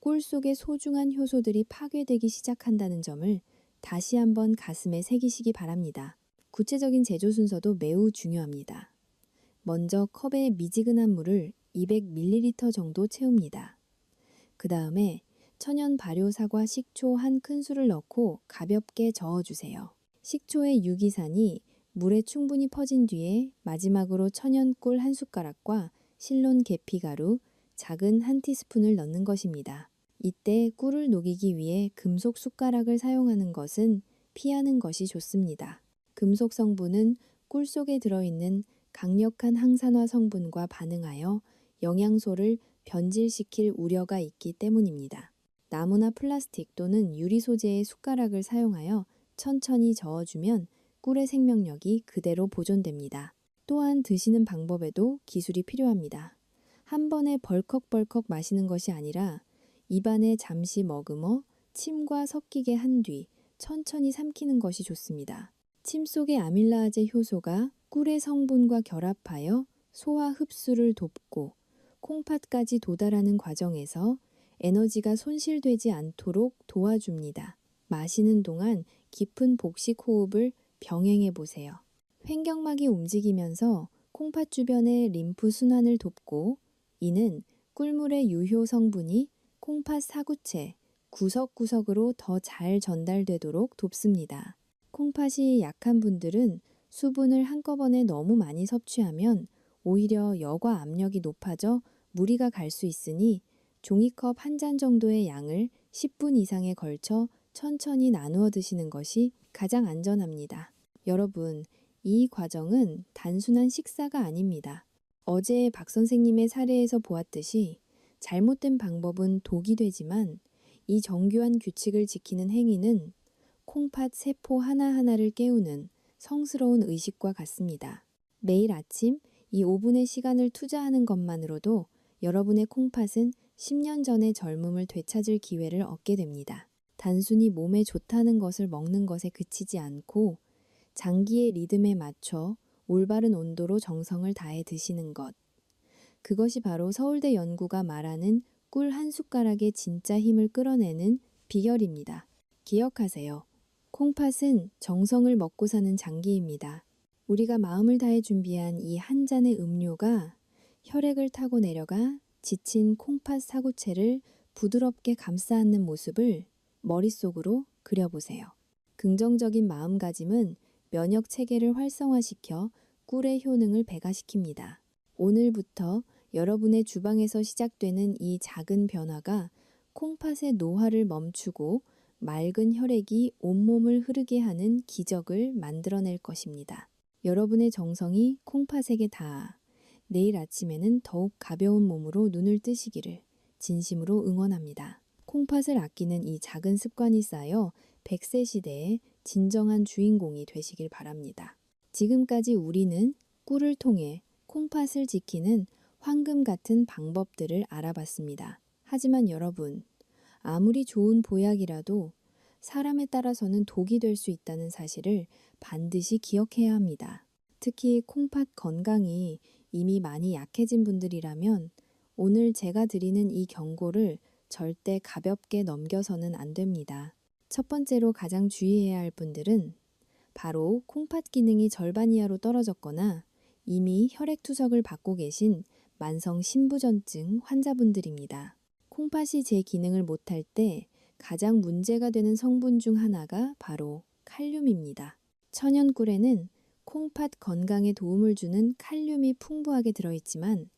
꿀 속의 소중한 효소들이 파괴되기 시작한다는 점을 다시 한번 가슴에 새기시기 바랍니다. 구체적인 제조 순서도 매우 중요합니다. 먼저 컵에 미지근한 물을 200ml 정도 채웁니다. 그 다음에 천연 발효사과 식초 한 큰술을 넣고 가볍게 저어주세요. 식초의 유기산이 물에 충분히 퍼진 뒤에 마지막으로 천연 꿀 한 숟가락과 실론 계피가루 작은 한 티스푼을 넣는 것입니다. 이때 꿀을 녹이기 위해 금속 숟가락을 사용하는 것은 피하는 것이 좋습니다. 금속 성분은 꿀 속에 들어있는 강력한 항산화 성분과 반응하여 영양소를 변질시킬 우려가 있기 때문입니다. 나무나 플라스틱 또는 유리 소재의 숟가락을 사용하여 천천히 저어주면 꿀의 생명력이 그대로 보존됩니다. 또한 드시는 방법에도 기술이 필요합니다. 한 번에 벌컥벌컥 마시는 것이 아니라 입안에 잠시 머금어 침과 섞이게 한 뒤 천천히 삼키는 것이 좋습니다. 침 속의 아밀라아제 효소가 꿀의 성분과 결합하여 소화 흡수를 돕고 콩팥까지 도달하는 과정에서 에너지가 손실되지 않도록 도와줍니다. 마시는 동안 깊은 복식 호흡을 병행해 보세요. 횡격막이 움직이면서 콩팥 주변의 림프 순환을 돕고 이는 꿀물의 유효 성분이 콩팥 사구체 구석구석으로 더 잘 전달되도록 돕습니다. 콩팥이 약한 분들은 수분을 한꺼번에 너무 많이 섭취하면 오히려 여과 압력이 높아져 무리가 갈 수 있으니 종이컵 한 잔 정도의 양을 10분 이상에 걸쳐 천천히 나누어 드시는 것이 가장 안전합니다. 여러분, 이 과정은 단순한 식사가 아닙니다. 어제 박 선생님의 사례에서 보았듯이 잘못된 방법은 독이 되지만 이 정교한 규칙을 지키는 행위는 콩팥 세포 하나하나를 깨우는 성스러운 의식과 같습니다. 매일 아침 이 5분의 시간을 투자하는 것만으로도 여러분의 콩팥은 10년 전의 젊음을 되찾을 기회를 얻게 됩니다. 단순히 몸에 좋다는 것을 먹는 것에 그치지 않고 장기의 리듬에 맞춰 올바른 온도로 정성을 다해 드시는 것. 그것이 바로 서울대 연구가 말하는 꿀 한 숟가락의 진짜 힘을 끌어내는 비결입니다. 기억하세요. 콩팥은 정성을 먹고 사는 장기입니다. 우리가 마음을 다해 준비한 이 한 잔의 음료가 혈액을 타고 내려가 지친 콩팥 사구체를 부드럽게 감싸 안는 모습을 머릿속으로 그려보세요. 긍정적인 마음가짐은 면역 체계를 활성화시켜 꿀의 효능을 배가시킵니다. 오늘부터 여러분의 주방에서 시작되는 이 작은 변화가 콩팥의 노화를 멈추고 맑은 혈액이 온몸을 흐르게 하는 기적을 만들어낼 것입니다. 여러분의 정성이 콩팥에게 닿아 내일 아침에는 더욱 가벼운 몸으로 눈을 뜨시기를 진심으로 응원합니다. 콩팥을 아끼는 이 작은 습관이 쌓여 100세 시대의 진정한 주인공이 되시길 바랍니다. 지금까지 우리는 꿀을 통해 콩팥을 지키는 황금 같은 방법들을 알아봤습니다. 하지만 여러분, 아무리 좋은 보약이라도 사람에 따라서는 독이 될 수 있다는 사실을 반드시 기억해야 합니다. 특히 콩팥 건강이 이미 많이 약해진 분들이라면 오늘 제가 드리는 이 경고를 절대 가볍게 넘겨서는 안 됩니다. 첫 번째로 가장 주의해야 할 분들은 바로 콩팥 기능이 절반 이하로 떨어졌거나 이미 혈액투석을 받고 계신 만성 신부전증 환자분들입니다. 콩팥이 제 기능을 못할 때 가장 문제가 되는 성분 중 하나가 바로 칼륨입니다. 천연꿀에는 콩팥 건강에 도움을 주는 칼륨이 풍부하게 들어있지만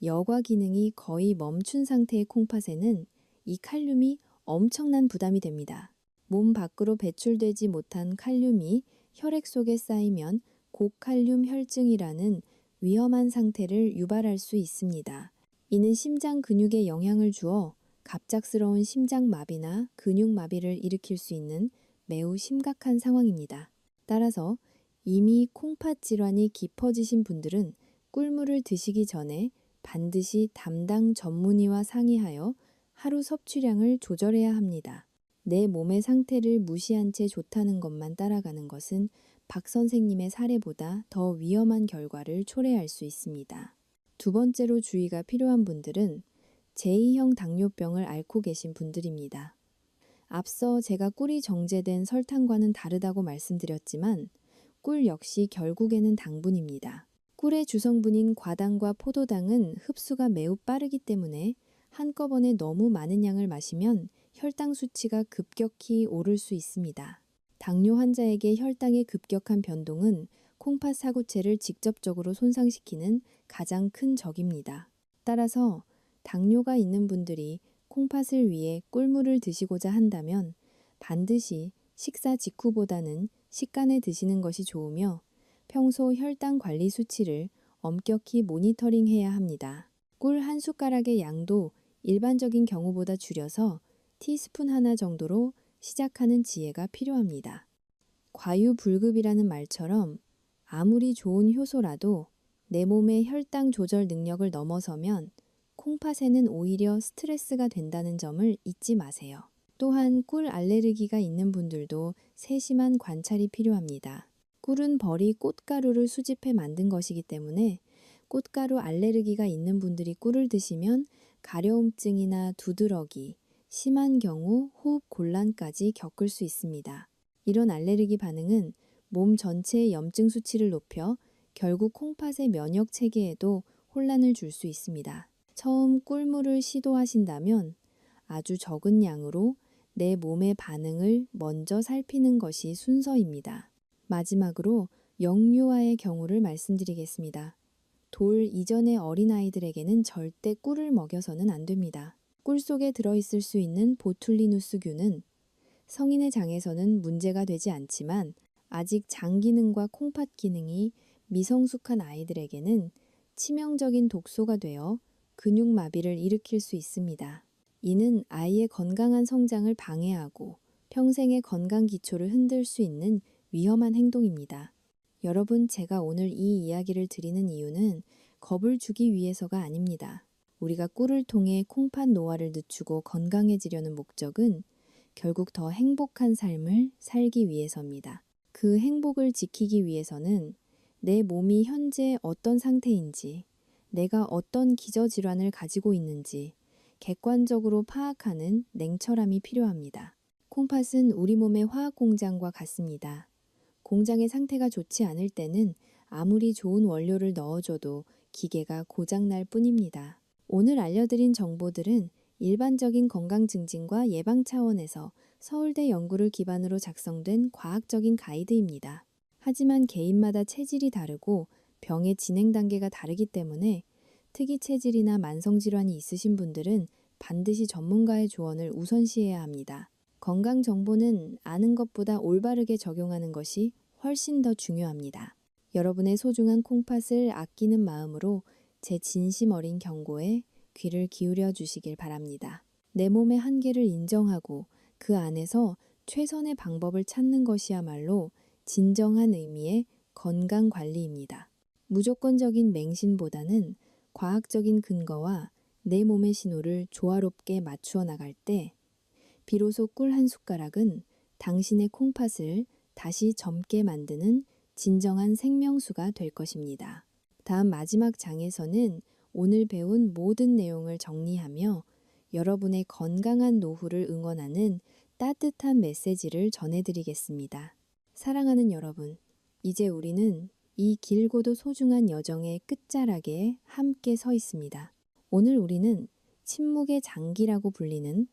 여과 기능이 거의 멈춘 상태의 콩팥에는 이 칼륨이 엄청난 부담이 됩니다. 몸 밖으로 배출되지 못한 칼륨이 혈액 속에 쌓이면 고칼륨 혈증이라는 위험한 상태를 유발할 수 있습니다. 이는 심장 근육에 영향을 주어 갑작스러운 심장마비나 근육마비를 일으킬 수 있는 매우 심각한 상황입니다. 따라서 이미 콩팥 질환이 깊어지신 분들은 꿀물을 드시기 전에 반드시 담당 전문의와 상의하여 하루 섭취량을 조절해야 합니다. 내 몸의 상태를 무시한 채 좋다는 것만 따라가는 것은 박 선생님의 사례보다 더 위험한 결과를 초래할 수 있습니다. 두 번째로 주의가 필요한 분들은 제2형 당뇨병을 앓고 계신 분들입니다. 앞서 제가 꿀이 정제된 설탕과는 다르다고 말씀드렸지만 꿀 역시 결국에는 당분입니다. 꿀의 주성분인 과당과 포도당은 흡수가 매우 빠르기 때문에 한꺼번에 너무 많은 양을 마시면 혈당 수치가 급격히 오를 수 있습니다. 당뇨 환자에게 혈당의 급격한 변동은 콩팥 사구체를 직접적으로 손상시키는 가장 큰 적입니다. 따라서 당뇨가 있는 분들이 콩팥을 위해 꿀물을 드시고자 한다면 반드시 식사 직후보다는 식간에 드시는 것이 좋으며 평소 혈당 관리 수치를 엄격히 모니터링해야 합니다. 꿀 한 숟가락의 양도 일반적인 경우보다 줄여서 티스푼 하나 정도로 시작하는 지혜가 필요합니다. 과유불급이라는 말처럼 아무리 좋은 효소라도 내 몸의 혈당 조절 능력을 넘어서면 콩팥에는 오히려 스트레스가 된다는 점을 잊지 마세요. 또한 꿀 알레르기가 있는 분들도 세심한 관찰이 필요합니다. 꿀은 벌이 꽃가루를 수집해 만든 것이기 때문에 꽃가루 알레르기가 있는 분들이 꿀을 드시면 가려움증이나 두드러기, 심한 경우 호흡 곤란까지 겪을 수 있습니다. 이런 알레르기 반응은 몸 전체의 염증 수치를 높여 결국 콩팥의 면역 체계에도 혼란을 줄 수 있습니다. 처음 꿀물을 시도하신다면 아주 적은 양으로 내 몸의 반응을 먼저 살피는 것이 순서입니다. 마지막으로 영유아의 경우를 말씀드리겠습니다. 돌 이전의 어린아이들에게는 절대 꿀을 먹여서는 안 됩니다. 꿀 속에 들어있을 수 있는 보툴리누스균은 성인의 장에서는 문제가 되지 않지만 아직 장 기능과 콩팥 기능이 미성숙한 아이들에게는 치명적인 독소가 되어 근육마비를 일으킬 수 있습니다. 이는 아이의 건강한 성장을 방해하고 평생의 건강 기초를 흔들 수 있는 위험한 행동입니다. 여러분, 제가 오늘 이 이야기를 드리는 이유는 겁을 주기 위해서가 아닙니다. 우리가 꿀을 통해 콩팥 노화를 늦추고 건강해지려는 목적은 결국 더 행복한 삶을 살기 위해서입니다. 그 행복을 지키기 위해서는 내 몸이 현재 어떤 상태인지, 내가 어떤 기저질환을 가지고 있는지 객관적으로 파악하는 냉철함이 필요합니다. 콩팥은 우리 몸의 화학 공장과 같습니다. 공장의 상태가 좋지 않을 때는 아무리 좋은 원료를 넣어줘도 기계가 고장날 뿐입니다. 오늘 알려드린 정보들은 일반적인 건강 증진과 예방 차원에서 서울대 연구를 기반으로 작성된 과학적인 가이드입니다. 하지만 개인마다 체질이 다르고 병의 진행 단계가 다르기 때문에 특이 체질이나 만성질환이 있으신 분들은 반드시 전문가의 조언을 우선시해야 합니다. 건강 정보는 아는 것보다 올바르게 적용하는 것이 훨씬 더 중요합니다. 여러분의 소중한 콩팥을 아끼는 마음으로 제 진심 어린 경고에 귀를 기울여 주시길 바랍니다. 내 몸의 한계를 인정하고 그 안에서 최선의 방법을 찾는 것이야말로 진정한 의미의 건강 관리입니다. 무조건적인 맹신보다는 과학적인 근거와 내 몸의 신호를 조화롭게 맞추어 나갈 때 비로소 꿀 한 숟가락은 당신의 콩팥을 다시 젊게 만드는 진정한 생명수가 될 것입니다. 다음 마지막 장에서는 오늘 배운 모든 내용을 정리하며 여러분의 건강한 노후를 응원하는 따뜻한 메시지를 전해드리겠습니다. 사랑하는 여러분, 이제 우리는 이 길고도 소중한 여정의 끝자락에 함께 서 있습니다. 오늘 우리는 침묵의 장기라고 불리는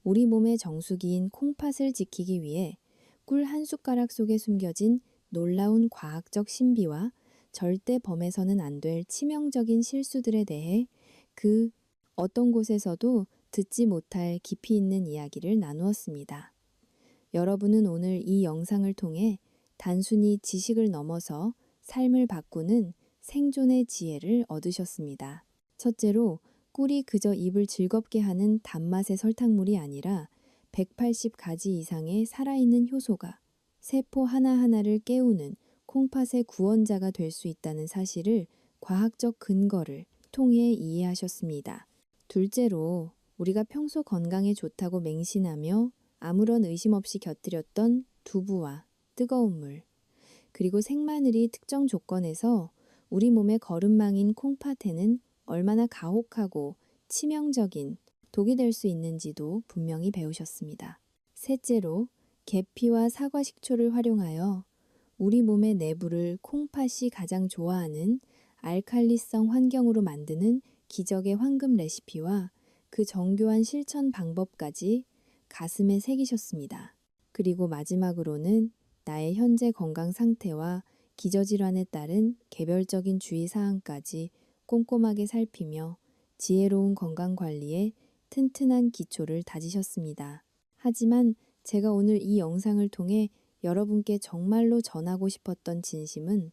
우리 몸의 정수기인 콩팥을 지키기 위해 꿀 한 숟가락 속에 숨겨진 놀라운 과학적 신비와 절대 범해서는 안 될 치명적인 실수들에 대해 그 어떤 곳에서도 듣지 못할 깊이 있는 이야기를 나누었습니다. 여러분은 오늘 이 영상을 통해 단순히 지식을 넘어서 삶을 바꾸는 생존의 지혜를 얻으셨습니다. 첫째로, 꿀이 그저 입을 즐겁게 하는 단맛의 설탕물이 아니라 180가지 이상의 살아있는 효소가 세포 하나하나를 깨우는 콩팥의 구원자가 될 수 있다는 사실을 과학적 근거를 통해 이해하셨습니다. 둘째로, 우리가 평소 건강에 좋다고 맹신하며 아무런 의심 없이 곁들였던 두부와 뜨거운 물, 그리고 생마늘이 특정 조건에서 우리 몸의 거름망인 콩팥에는 얼마나 가혹하고 치명적인 독이 될 수 있는지도 분명히 배우셨습니다. 셋째로, 계피와 사과 식초를 활용하여 우리 몸의 내부를 콩팥이 가장 좋아하는 알칼리성 환경으로 만드는 기적의 황금 레시피와 그 정교한 실천 방법까지 가슴에 새기셨습니다. 그리고 마지막으로는 나의 현재 건강 상태와 기저질환에 따른 개별적인 주의사항까지 꼼꼼하게 살피며 지혜로운 건강관리에 튼튼한 기초를 다지셨습니다. 하지만 제가 오늘 이 영상을 통해 여러분께 정말로 전하고 싶었던 진심은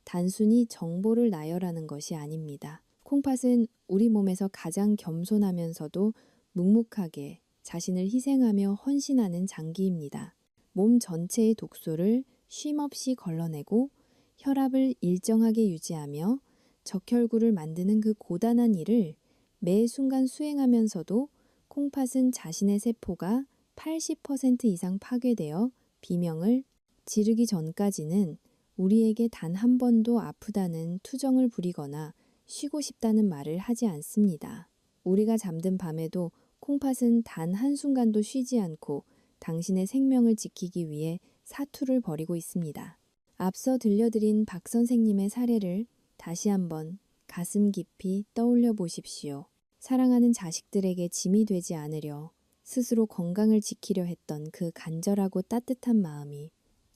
단순히 정보를 나열하는 것이 아닙니다. 콩팥은 우리 몸에서 가장 겸손하면서도 묵묵하게 자신을 희생하며 헌신하는 장기입니다. 몸 전체의 독소를 쉼없이 걸러내고 혈압을 일정하게 유지하며 적혈구를 만드는 그 고단한 일을 매 순간 수행하면서도 콩팥은 자신의 세포가 80% 이상 파괴되어 비명을 지르기 전까지는 우리에게 단 한 번도 아프다는 투정을 부리거나 쉬고 싶다는 말을 하지 않습니다. 우리가 잠든 밤에도 콩팥은 단 한순간도 쉬지 않고 당신의 생명을 지키기 위해 사투를 벌이고 있습니다. 앞서 들려드린 박 선생님의 사례를 다시 한번 가슴 깊이 떠올려 보십시오. 사랑하는 자식들에게 짐이 되지 않으려 스스로 건강을 지키려 했던 그 간절하고 따뜻한 마음이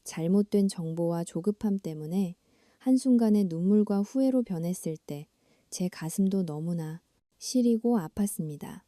잘못된 정보와 조급함 때문에 한순간에 눈물과 후회로 변했을 때 제 가슴도 너무나 시리고 아팠습니다.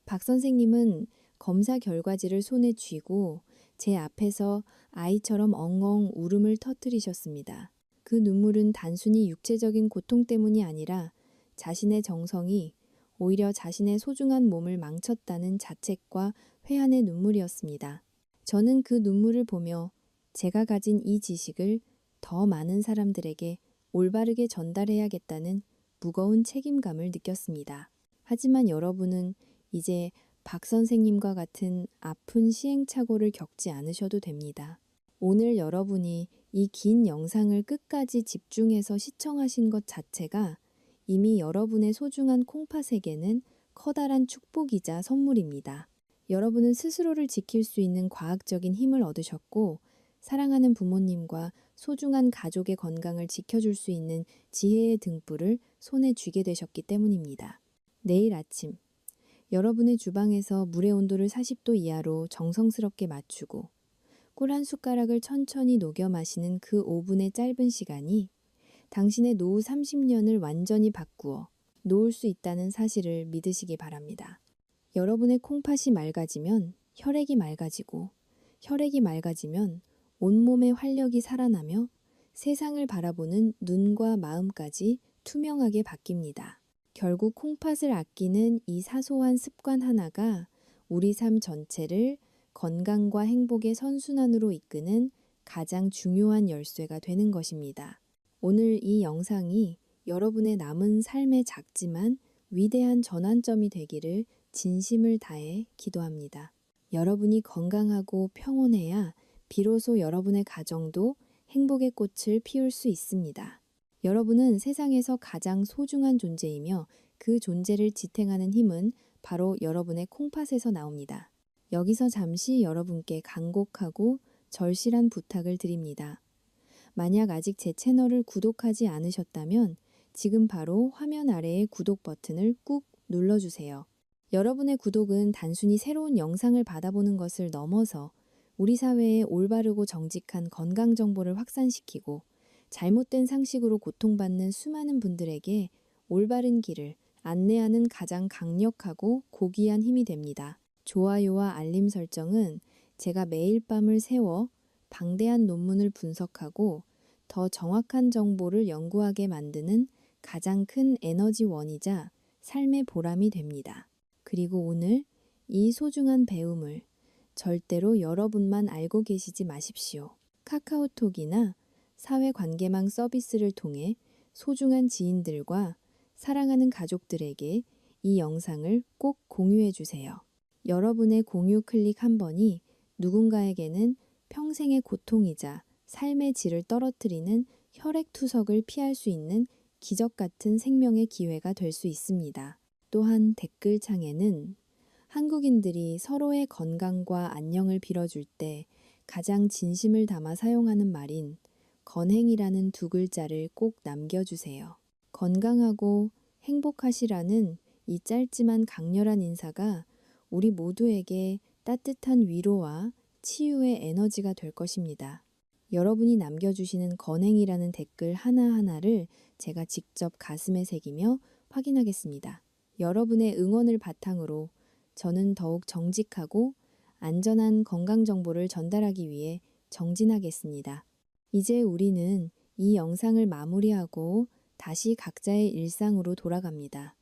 박 선생님은 검사 결과지를 손에 쥐고 제 앞에서 아이처럼 엉엉 울음을 터뜨리셨습니다. 그 눈물은 단순히 육체적인 고통 때문이 아니라 자신의 정성이 오히려 자신의 소중한 몸을 망쳤다는 자책과 회한의 눈물이었습니다. 저는 그 눈물을 보며 제가 가진 이 지식을 더 많은 사람들에게 올바르게 전달해야겠다는 무거운 책임감을 느꼈습니다. 하지만 여러분은 이제 박 선생님과 같은 아픈 시행착오를 겪지 않으셔도 됩니다. 오늘 여러분이 이 긴 영상을 끝까지 집중해서 시청하신 것 자체가 이미 여러분의 소중한 콩팥에게는 커다란 축복이자 선물입니다. 여러분은 스스로를 지킬 수 있는 과학적인 힘을 얻으셨고, 사랑하는 부모님과 소중한 가족의 건강을 지켜줄 수 있는 지혜의 등불을 손에 쥐게 되셨기 때문입니다. 내일 아침, 여러분의 주방에서 물의 온도를 40도 이하로 정성스럽게 맞추고 꿀 한 숟가락을 천천히 녹여 마시는 그 5분의 짧은 시간이 당신의 노후 30년을 완전히 바꾸어 놓을 수 있다는 사실을 믿으시기 바랍니다. 여러분의 콩팥이 맑아지면 혈액이 맑아지고, 혈액이 맑아지면 온몸의 활력이 살아나며 세상을 바라보는 눈과 마음까지 투명하게 바뀝니다. 결국 콩팥을 아끼는 이 사소한 습관 하나가 우리 삶 전체를 건강과 행복의 선순환으로 이끄는 가장 중요한 열쇠가 되는 것입니다. 오늘 이 영상이 여러분의 남은 삶의 작지만 위대한 전환점이 되기를 진심을 다해 기도합니다. 여러분이 건강하고 평온해야 비로소 여러분의 가정도 행복의 꽃을 피울 수 있습니다. 여러분은 세상에서 가장 소중한 존재이며 그 존재를 지탱하는 힘은 바로 여러분의 콩팥에서 나옵니다. 여기서 잠시 여러분께 간곡하고 절실한 부탁을 드립니다. 만약 아직 제 채널을 구독하지 않으셨다면 지금 바로 화면 아래의 구독 버튼을 꾹 눌러주세요. 여러분의 구독은 단순히 새로운 영상을 받아보는 것을 넘어서 우리 사회에 올바르고 정직한 건강 정보를 확산시키고 잘못된 상식으로 고통받는 수많은 분들에게 올바른 길을 안내하는 가장 강력하고 고귀한 힘이 됩니다. 좋아요와 알림 설정은 제가 매일 밤을 새워 방대한 논문을 분석하고 더 정확한 정보를 연구하게 만드는 가장 큰 에너지원이자 삶의 보람이 됩니다. 그리고 오늘 이 소중한 배움을 절대로 여러분만 알고 계시지 마십시오. 카카오톡이나 사회관계망 서비스를 통해 소중한 지인들과 사랑하는 가족들에게 이 영상을 꼭 공유해 주세요. 여러분의 공유 클릭 한 번이 누군가에게는 평생의 고통이자 삶의 질을 떨어뜨리는 혈액투석을 피할 수 있는 기적 같은 생명의 기회가 될 수 있습니다. 또한 댓글창에는 한국인들이 서로의 건강과 안녕을 빌어줄 때 가장 진심을 담아 사용하는 말인 건행이라는 두 글자를 꼭 남겨주세요. 건강하고 행복하시라는 이 짧지만 강렬한 인사가 우리 모두에게 따뜻한 위로와 치유의 에너지가 될 것입니다. 여러분이 남겨주시는 건행이라는 댓글 하나하나를 제가 직접 가슴에 새기며 확인하겠습니다. 여러분의 응원을 바탕으로 저는 더욱 정직하고 안전한 건강 정보를 전달하기 위해 정진하겠습니다. 이제 우리는 이 영상을 마무리하고 다시 각자의 일상으로 돌아갑니다.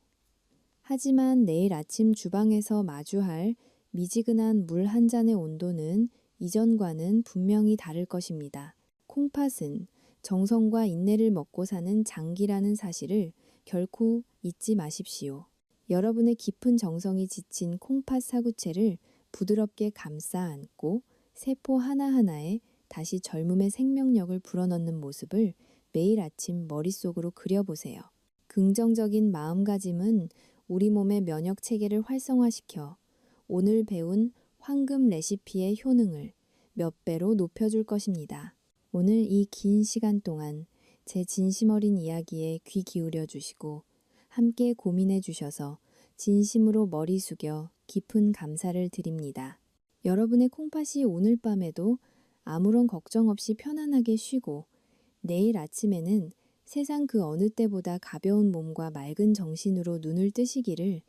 하지만 내일 아침 주방에서 마주할 미지근한 물 한 잔의 온도는 이전과는 분명히 다를 것입니다. 콩팥은 정성과 인내를 먹고 사는 장기라는 사실을 결코 잊지 마십시오. 여러분의 깊은 정성이 지친 콩팥 사구체를 부드럽게 감싸 안고 세포 하나하나에 다시 젊음의 생명력을 불어넣는 모습을 매일 아침 머릿속으로 그려보세요. 긍정적인 마음가짐은 우리 몸의 면역 체계를 활성화시켜 오늘 배운 황금 레시피의 효능을 몇 배로 높여줄 것입니다. 오늘 이 긴 시간 동안 제 진심 어린 이야기에 귀 기울여 주시고 함께 고민해 주셔서 진심으로 머리 숙여 깊은 감사를 드립니다. 여러분의 콩팥이 오늘 밤에도 아무런 걱정 없이 편안하게 쉬고 내일 아침에는 세상 그 어느 때보다 가벼운 몸과 맑은 정신으로 눈을 뜨시기를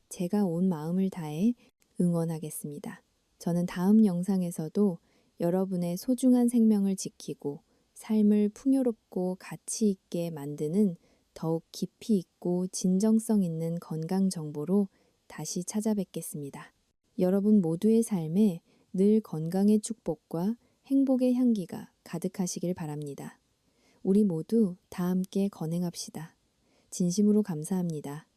제가 온 마음을 다해 응원하겠습니다. 저는 다음 영상에서도 여러분의 소중한 생명을 지키고 삶을 풍요롭고 가치 있게 만드는 더욱 깊이 있고 진정성 있는 건강 정보로 다시 찾아뵙겠습니다. 여러분 모두의 삶에 늘 건강의 축복과 행복의 향기가 가득하시길 바랍니다. 우리 모두 다 함께 건행합시다. 진심으로 감사합니다.